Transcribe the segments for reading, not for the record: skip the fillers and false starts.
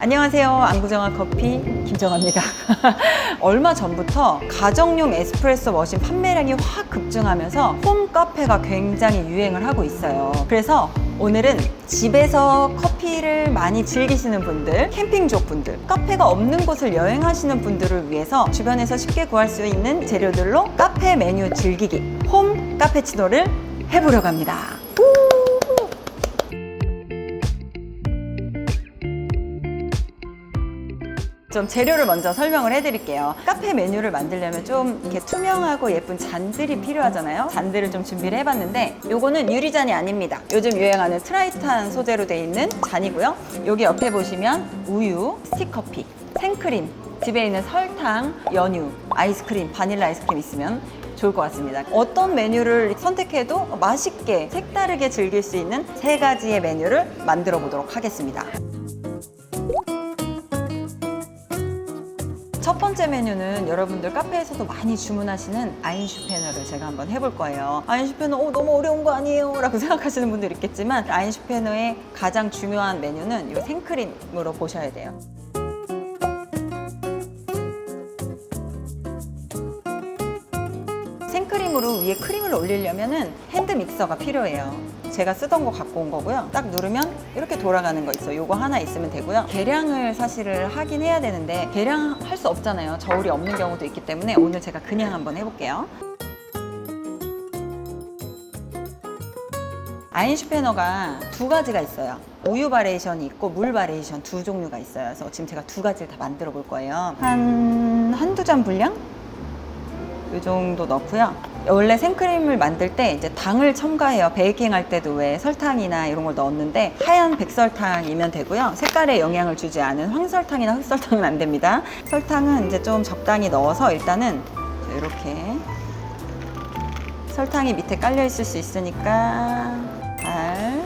안녕하세요. 안구정화 커피 김정아입니다. 얼마 전부터 가정용 에스프레소 머신 판매량이 확 급증하면서 홈 카페가 굉장히 유행을 하고 있어요. 그래서 오늘은 집에서 커피를 많이 즐기시는 분들, 캠핑족 분들, 카페가 없는 곳을 여행하시는 분들을 위해서 주변에서 쉽게 구할 수 있는 재료들로 카페 메뉴 즐기기, 홈 카페치노를 해보려고 합니다. 좀 재료를 먼저 설명을 해드릴게요. 카페 메뉴를 만들려면 좀 이렇게 투명하고 예쁜 잔들이 필요하잖아요. 잔들을 좀 준비를 해봤는데 요거는 유리잔이 아닙니다. 요즘 유행하는 트라이탄 소재로 되어 있는 잔이고요. 여기 옆에 보시면 우유, 스틱커피, 생크림, 집에 있는 설탕, 연유, 아이스크림, 바닐라 아이스크림 있으면 좋을 것 같습니다. 어떤 메뉴를 선택해도 맛있게 색다르게 즐길 수 있는 3가지의 메뉴를 만들어 보도록 하겠습니다. 첫 번째 메뉴는 여러분들 카페에서도 많이 주문하시는 아인슈페너를 제가 한번 해볼 거예요. 아인슈페너 너무 어려운 거 아니에요? 라고 생각하시는 분들 있겠지만 아인슈페너의 가장 중요한 메뉴는 이 생크림으로 보셔야 돼요. 생크림으로 위에 크림을 올리려면 핸드 믹서가 필요해요. 제가 쓰던 거 갖고 온 거고요. 딱 누르면 이렇게 돌아가는 거 있어요. 요거 하나 있으면 되고요. 계량을 사실을 하긴 해야 되는데 계량할 수 없잖아요. 저울이 없는 경우도 있기 때문에 오늘 제가 그냥 한번 해볼게요. 아인슈페너가 2가지가 있어요. 우유 바레이션이 있고 물 바레이션 2종류가 있어요. 그래서 지금 제가 2가지를 다 만들어 볼 거예요. 한두 잔 분량? 이 정도 넣고요. 원래 생크림을 만들 때 이제 당을 첨가해요. 베이킹 할 때도 왜 설탕이나 이런 걸 넣었는데 하얀 백설탕이면 되고요. 색깔에 영향을 주지 않은 황설탕이나 흑설탕은 안 됩니다. 설탕은 이제 좀 적당히 넣어서 일단은 이렇게 설탕이 밑에 깔려 있을 수 있으니까 잘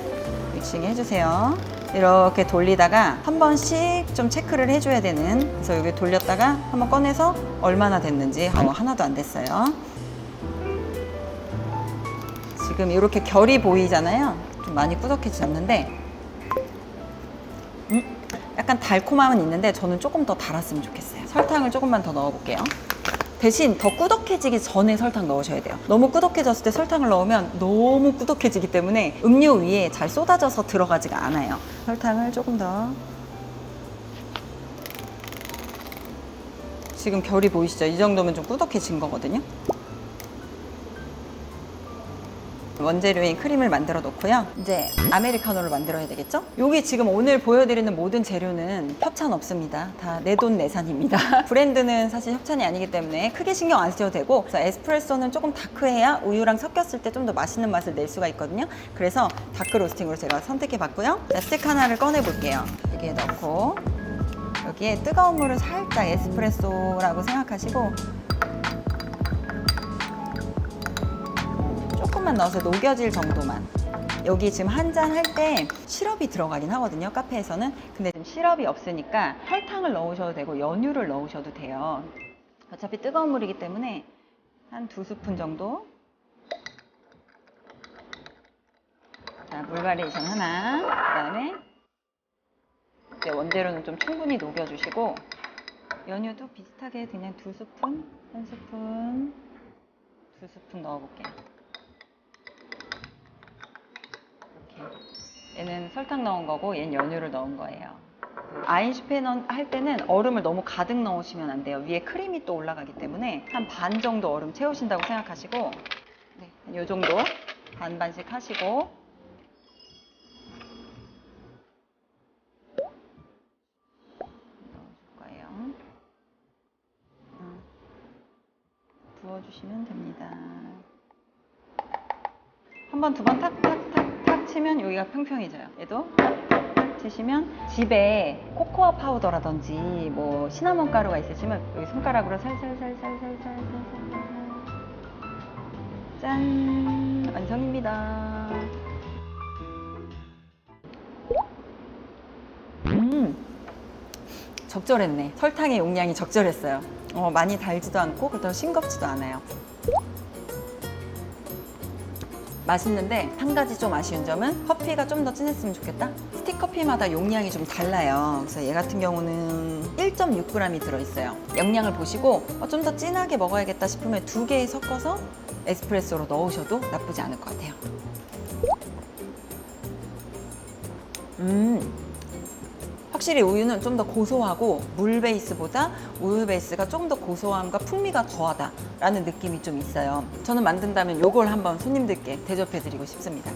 믹싱 해주세요. 이렇게 돌리다가 한 번씩 좀 체크를 해줘야 되는, 그래서 여기 돌렸다가 한번 꺼내서 얼마나 됐는지. 하나도 안 됐어요. 지금 이렇게 결이 보이잖아요. 좀 많이 꾸덕해졌는데 약간 달콤함은 있는데 저는 조금 더 달았으면 좋겠어요. 설탕을 조금만 더 넣어볼게요. 대신 더 꾸덕해지기 전에 설탕 넣으셔야 돼요. 너무 꾸덕해졌을 때 설탕을 넣으면 너무 꾸덕해지기 때문에 음료 위에 잘 쏟아져서 들어가지가 않아요. 설탕을 조금 더. 지금 결이 보이시죠? 이 정도면 좀 꾸덕해진 거거든요. 원재료인 크림을 만들어 놓고요. 이제 아메리카노를 만들어야 되겠죠? 여기 지금 오늘 보여드리는 모든 재료는 협찬 없습니다. 다 내돈내산입니다. 브랜드는 사실 협찬이 아니기 때문에 크게 신경 안 쓰셔도 되고, 그래서 에스프레소는 조금 다크해야 우유랑 섞였을 때 좀 더 맛있는 맛을 낼 수가 있거든요. 그래서 다크 로스팅으로 제가 선택해 봤고요. 자, 스틱 하나를 꺼내 볼게요. 여기에 넣고 여기에 뜨거운 물을 살짝, 에스프레소라고 생각하시고 조금만 넣어서 녹여질 정도만. 여기 지금 한 잔 할 때 시럽이 들어가긴 하거든요, 카페에서는. 근데 지금 시럽이 없으니까 설탕을 넣으셔도 되고 연유를 넣으셔도 돼요. 어차피 뜨거운 물이기 때문에 한 2스푼 정도. 자, 물 바리에이션 하나. 그 다음에 이제 원재료는 좀 충분히 녹여주시고 연유도 비슷하게 그냥 2스푼, 1스푼, 2스푼 넣어볼게요. 얘는 설탕 넣은 거고 얘는 연유를 넣은 거예요. 아인슈페너 할 때는 얼음을 너무 가득 넣으시면 안 돼요. 위에 크림이 또 올라가기 때문에 한 반 정도 얼음 채우신다고 생각하시고, 네, 이 정도 반반씩 하시고 넣어줄 거예요. 부어주시면 됩니다. 한 번, 두 번 탁탁탁탁 치면 여기가 평평해져요. 얘도 탁탁탁 치시면 집에 코코아 파우더라든지 뭐 시나몬 가루가 있으시면 여기 손가락으로 살살살살살살살살 짠! 완성입니다. 적절했네. 설탕의 용량이 적절했어요. 많이 달지도 않고 그렇다고 싱겁지도 않아요. 맛있는데 한 가지 좀 아쉬운 점은 커피가 좀 더 진했으면 좋겠다. 스틱 커피마다 용량이 좀 달라요. 그래서 얘 같은 경우는 1.6g이 들어있어요. 영양을 보시고 좀 더 진하게 먹어야겠다 싶으면 2개 섞어서 에스프레소로 넣으셔도 나쁘지 않을 것 같아요. 확실히 우유는 좀 더 고소하고 물 베이스보다 우유 베이스가 조금 더 고소함과 풍미가 더하다라는 느낌이 좀 있어요. 저는 만든다면 이걸 한번 손님들께 대접해드리고 싶습니다.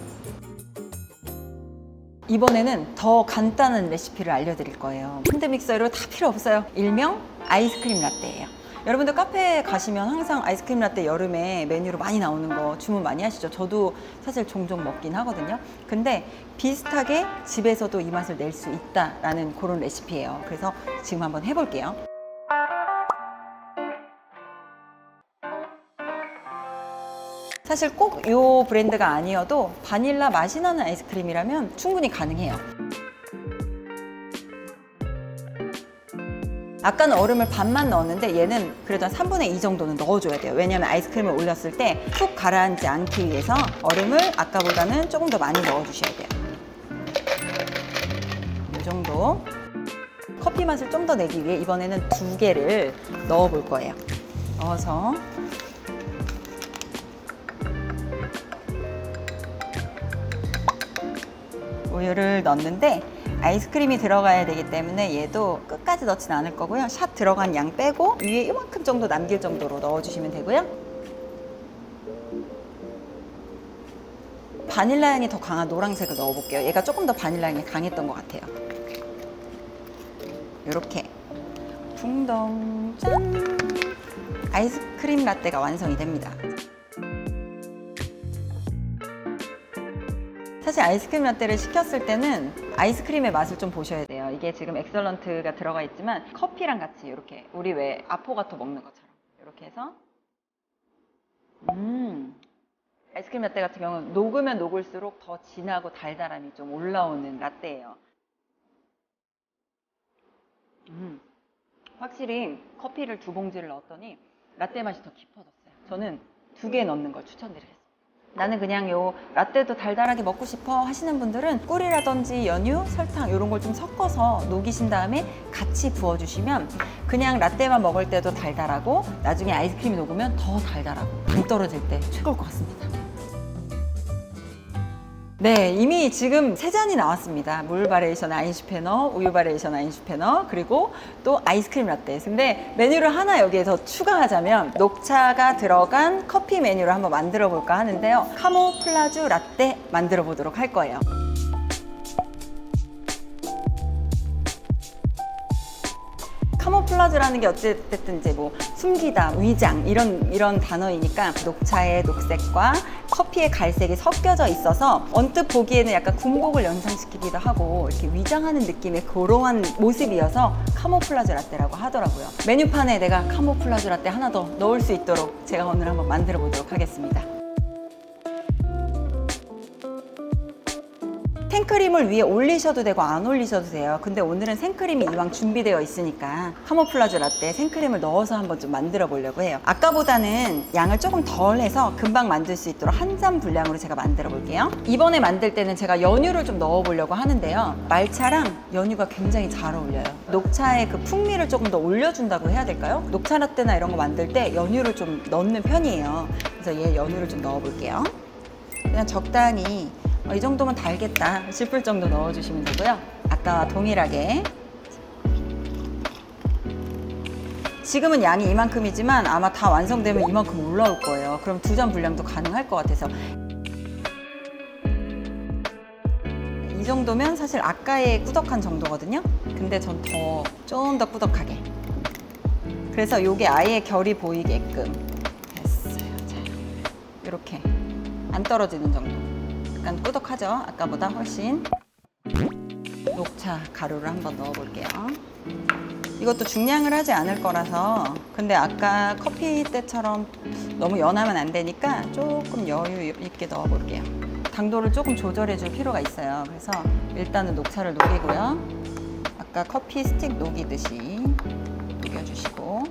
이번에는 더 간단한 레시피를 알려드릴 거예요. 핸드믹서로 다 필요 없어요. 일명 아이스크림 라떼예요. 여러분들 카페에 가시면 항상 아이스크림 라떼 여름에 메뉴로 많이 나오는 거 주문 많이 하시죠? 저도 사실 종종 먹긴 하거든요. 근데 비슷하게 집에서도 이 맛을 낼 수 있다라는 그런 레시피예요. 그래서 지금 한번 해볼게요. 사실 꼭 이 브랜드가 아니어도 바닐라 맛이 나는 아이스크림이라면 충분히 가능해요. 아까는 얼음을 반만 넣었는데 얘는 그래도 한 3분의 2 정도는 넣어줘야 돼요. 왜냐하면 아이스크림을 올렸을 때 푹 가라앉지 않기 위해서 얼음을 아까보다는 조금 더 많이 넣어주셔야 돼요. 이 정도. 커피 맛을 좀 더 내기 위해 이번에는 2개를 넣어볼 거예요. 넣어서 우유를 넣는데 아이스크림이 들어가야 되기 때문에 얘도 끝까지 넣진 않을 거고요. 샷 들어간 양 빼고 위에 이만큼 정도 남길 정도로 넣어주시면 되고요. 바닐라 향이 더 강한 노란색을 넣어볼게요. 얘가 조금 더 바닐라 향이 강했던 것 같아요. 이렇게 붕덩 짠! 아이스크림 라떼가 완성이 됩니다. 사실 아이스크림 라떼를 시켰을 때는 아이스크림의 맛을 좀 보셔야 돼요. 이게 지금 엑설런트가 들어가 있지만 커피랑 같이 이렇게 우리 왜 아포가토 먹는 것처럼 이렇게 해서 아이스크림 라떼 같은 경우는 녹으면 녹을수록 더 진하고 달달함이 좀 올라오는 라떼예요. 확실히 커피를 2봉지를 넣었더니 라떼 맛이 더 깊어졌어요. 저는 2개 넣는 걸 추천드리겠습니다. 나는 그냥 요 라떼도 달달하게 먹고 싶어 하시는 분들은 꿀이라든지 연유, 설탕 이런 걸 좀 섞어서 녹이신 다음에 같이 부어주시면 그냥 라떼만 먹을 때도 달달하고 나중에 아이스크림이 녹으면 더 달달하고 안 떨어질 때 최고일 것 같습니다. 네, 이미 지금 3잔이 나왔습니다. 물 바리에이션 아인슈페너, 우유 바리에이션 아인슈페너, 그리고 또 아이스크림 라떼. 근데 메뉴를 하나 여기에 더 추가하자면 녹차가 들어간 커피 메뉴를 한번 만들어 볼까 하는데요. 카모플라주 라떼 만들어 보도록 할 거예요. 카모플라주라는 게 어쨌든 이제 뭐 숨기다, 위장 이런 단어이니까 녹차의 녹색과 커피의 갈색이 섞여져 있어서 언뜻 보기에는 약간 군복을 연상시키기도 하고 이렇게 위장하는 느낌의 그러한 모습이어서 카모플라주 라떼라고 하더라고요. 메뉴판에 내가 카모플라주 라떼 하나 더 넣을 수 있도록 제가 오늘 한번 만들어 보도록 하겠습니다. 생크림을 위에 올리셔도 되고 안 올리셔도 돼요. 근데 오늘은 생크림이 이왕 준비되어 있으니까 카모플라주 라떼 생크림을 넣어서 한번 좀 만들어 보려고 해요. 아까보다는 양을 조금 덜 해서 금방 만들 수 있도록 한 잔 분량으로 제가 만들어 볼게요. 이번에 만들 때는 제가 연유를 좀 넣어 보려고 하는데요. 말차랑 연유가 굉장히 잘 어울려요. 녹차의 그 풍미를 조금 더 올려준다고 해야 될까요? 녹차 라떼나 이런 거 만들 때 연유를 좀 넣는 편이에요. 그래서 얘 연유를 좀 넣어 볼게요. 그냥 적당히 이 정도면 달겠다 싶을 정도 넣어주시면 되고요. 아까와 동일하게 지금은 양이 이만큼이지만 아마 다 완성되면 이만큼 올라올 거예요. 그럼 2잔 분량도 가능할 것 같아서 이 정도면 사실 아까의 꾸덕한 정도거든요. 근데 전 좀 더 꾸덕하게, 그래서 요게 아예 결이 보이게끔 됐어요. 자, 이렇게 안 떨어지는 정도. 약간 꾸덕하죠? 아까보다 훨씬. 녹차 가루를 한번 넣어볼게요. 이것도 중량을 하지 않을 거라서, 근데 아까 커피 때처럼 너무 연하면 안 되니까 조금 여유 있게 넣어볼게요. 당도를 조금 조절해 줄 필요가 있어요. 그래서 일단은 녹차를 녹이고요. 아까 커피 스틱 녹이듯이 녹여주시고,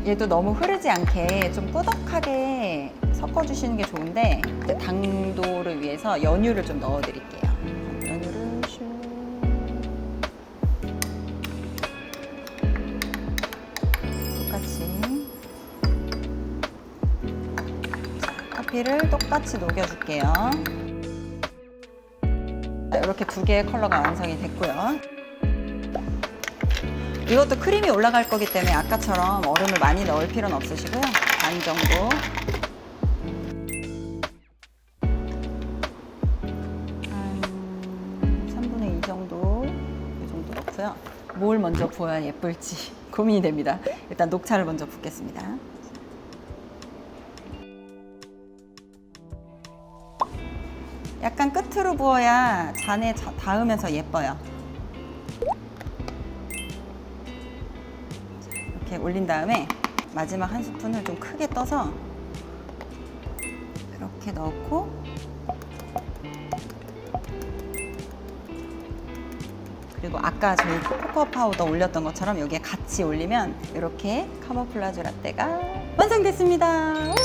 얘도 너무 흐르지 않게 좀 꾸덕하게 섞어주시는 게 좋은데 당도를 위해서 연유를 좀 넣어드릴게요. 연유를 슉. 커피를 똑같이 녹여줄게요. 이렇게 두 개의 컬러가 완성이 됐고요. 이것도 크림이 올라갈 거기 때문에 아까처럼 얼음을 많이 넣을 필요는 없으시고요. 반 정도. 한 3분의 2 정도, 이 정도 넣고요. 뭘 먼저 부어야 예쁠지 고민이 됩니다. 일단 녹차를 먼저 붓겠습니다. 약간 끝으로 부어야 잔에 닿으면서 예뻐요. 이렇게 올린 다음에 마지막 한 스푼을 좀 크게 떠서 이렇게 넣고 그리고 아까 저희 코코아 파우더 올렸던 것처럼 여기에 같이 올리면 이렇게 카모플라주 라떼가 완성됐습니다.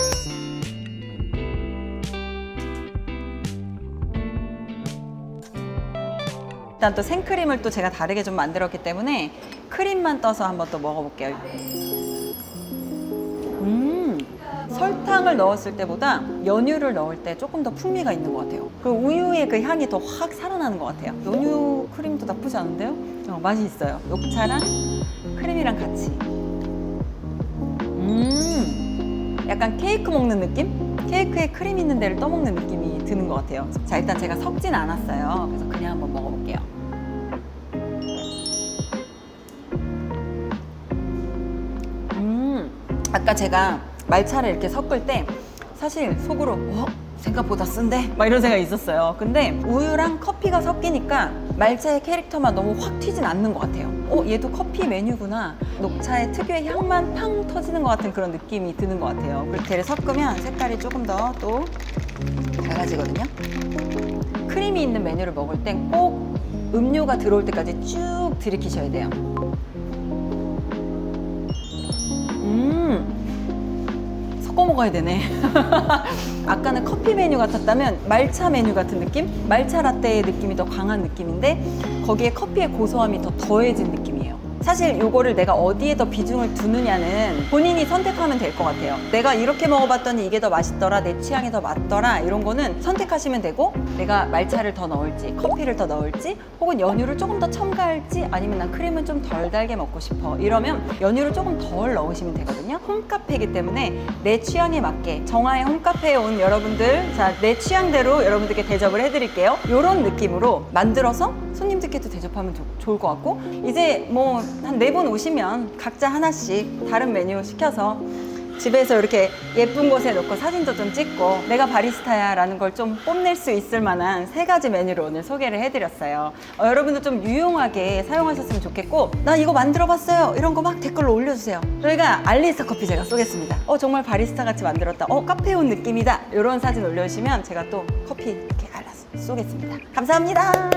일단 또 생크림을 또 제가 다르게 좀 만들었기 때문에 크림만 떠서 한번 또 먹어볼게요. 설탕을 넣었을 때보다 연유를 넣을 때 조금 더 풍미가 있는 것 같아요. 그 우유의 그 향이 더 확 살아나는 것 같아요. 연유 크림도 나쁘지 않은데요? 맛이 있어요. 녹차랑 크림이랑 같이. 약간 케이크 먹는 느낌? 케이크에 크림 있는 데를 떠먹는 느낌이 드는 것 같아요. 자, 일단 제가 섞진 않았어요. 그래서 그냥 한번 먹어볼게요. 아까 제가 말차를 이렇게 섞을 때 사실 속으로 생각보다 쓴데? 막 이런 생각이 있었어요. 근데 우유랑 커피가 섞이니까 말차의 캐릭터만 너무 확 튀진 않는 것 같아요. 얘도 커피 메뉴구나. 녹차의 특유의 향만 팡 터지는 것 같은 그런 느낌이 드는 것 같아요. 그렇게 섞으면 색깔이 조금 더 또 달라지거든요. 크림이 있는 메뉴를 먹을 땐 꼭 음료가 들어올 때까지 쭉 들이키셔야 돼요. 섞어 먹어야 되네. 아까는 커피 메뉴 같았다면 말차 메뉴 같은 느낌? 말차 라떼의 느낌이 더 강한 느낌인데 거기에 커피의 고소함이 더 더해진 느낌이에요. 사실 이거를 내가 어디에 더 비중을 두느냐는 본인이 선택하면 될 것 같아요. 내가 이렇게 먹어봤더니 이게 더 맛있더라, 내 취향이 더 맞더라, 이런 거는 선택하시면 되고, 내가 말차를 더 넣을지 커피를 더 넣을지 혹은 연유를 조금 더 첨가할지, 아니면 난 크림은 좀 덜 달게 먹고 싶어, 이러면 연유를 조금 덜 넣으시면 되거든요. 홈카페이기 때문에 내 취향에 맞게 정화의 홈카페에 온 여러분들, 자, 내 취향대로 여러분들께 대접을 해드릴게요. 이런 느낌으로 만들어서 손님들께도 대접하면 좋을 것 같고, 이제 뭐 한 4분 오시면 각자 하나씩 다른 메뉴 시켜서 집에서 이렇게 예쁜 곳에 놓고 사진도 좀 찍고 내가 바리스타야 라는 걸 좀 뽐낼 수 있을 만한 3가지 메뉴를 오늘 소개를 해드렸어요. 여러분도 좀 유용하게 사용하셨으면 좋겠고, 나 이거 만들어 봤어요, 이런 거 막 댓글로 올려주세요. 저희가 알리스타 커피 제가 쏘겠습니다. 정말 바리스타 같이 만들었다, 카페 온 느낌이다, 이런 사진 올려주시면 제가 또 커피 이렇게 알아서 쏘겠습니다. 감사합니다.